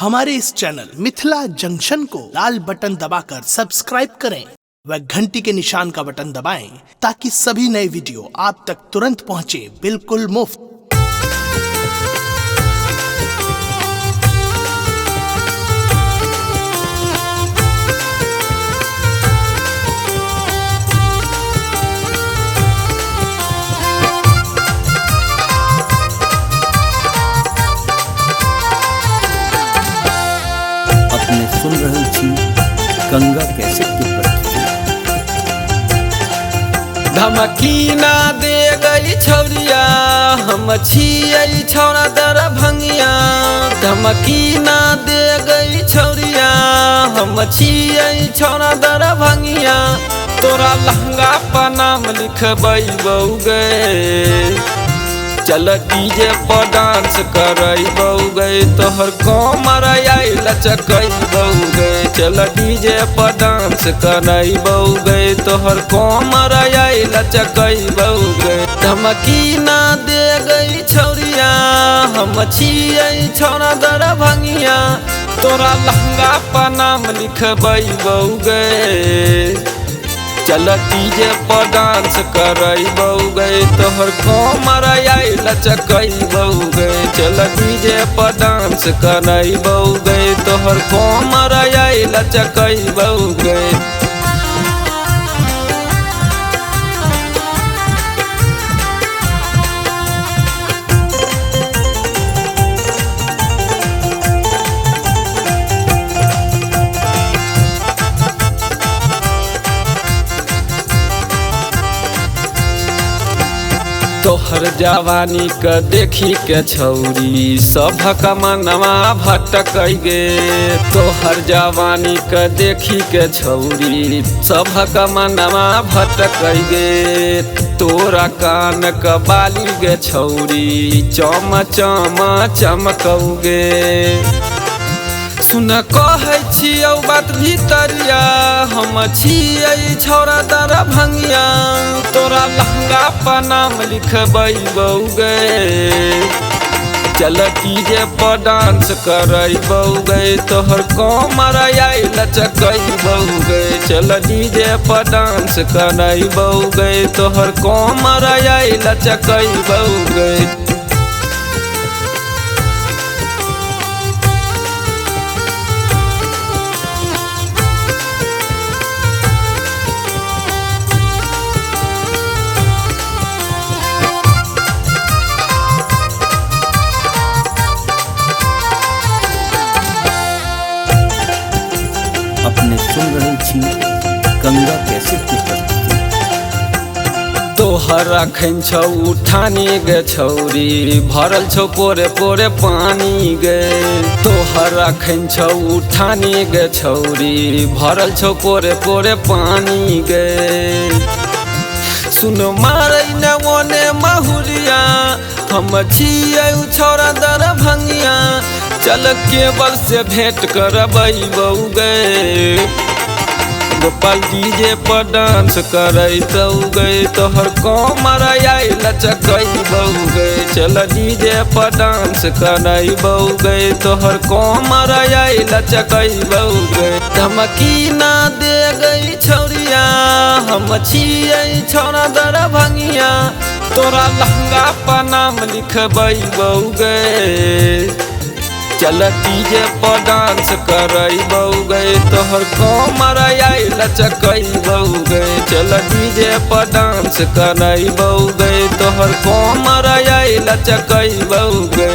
हमारे इस channel Mithila junction को लाल button दबाकर सब्सक्राइब करें व घंटी के निशान का बटन दबाएं ताकि सभी नए वीडियो आप तक तुरंत पहुंचे बिल्कुल मुफ्त। अपने सुन रहल छी गंगा कैसेट के प्रस्तुति। धमकी ना दे गई छौरिया हम छियै छौरा दरभंगिया। धमकी ना दे गई छौरिया हम छियै छौरा दरभंगिया। तोरा लहंगा पर नाम लिखबैबौगे चल डीजे पर डांस करैबौगे। तोहर कमर आई लचकैबौगे चल डीजे पर डांस करैबौगे। तोहर कमर आई लचकैबौगे। धमकी ना दे गई छौरिया हम छियै छौरा दरभंगिया। तोरा लहंगा पर नाम लिखबैबौगे चल डीजे पर डांस करैबौगे। तोहर कमर आई लचकैबौगे चल डीजे पर डांस करैबौगे। तोहर कमर आई लचकैबौगे। तोहर जवानी के देखी के छौरी सभक मनवा भटक गे। तोहर जवानी के देखी के छौरी सभक मनवा भटक गे। तोरा कान के बाली गे छौरी चम चम चमकौगे। सुन कहै छियौ बात भीतरिया हम छियै छौरा दरभंगिया। तोरा लहंगा पर नाम लिखबैबौगे चल डीजे पर डांस करैबौगे। तोहर कमर आई लचकैबौगे चल डीजे पर डांस करैबौगे। तोहर कमर आई लचकैबौगे। अपने सुन रहल छी गंगा कैसेट के प्रस्तुति। तोहर अखन छौ उठानी गे छौरी भरल छौ पोरे पोरे पानी गे। तोहर अखन छौ उठानी गे छौरी भरल छौ पोरे पोरे पानी गे। सुन मारै न ओने महुरिया हम छियै छौरा दरभंगिया। चल केवल से भेंट करबैबौगे गोपाल डीजे पर डांस करैतौगे। तोहर कमर आई लचकैबौगे चल डीजे पर डांस करैबौगे। तोहर कमर आई लचकैबौगे। धमकी ना दे गई छौरिया हम छियै छौरा दरभंगिया। तोरा लहंगा पर नाम लिखबैबौगे चल डीजे पर डांस करैबौगे। तोहर कमर आई लचकैबौगे चल डीजे पर डांस करैबौगे। तोहर कमर आई लचकैबौगे।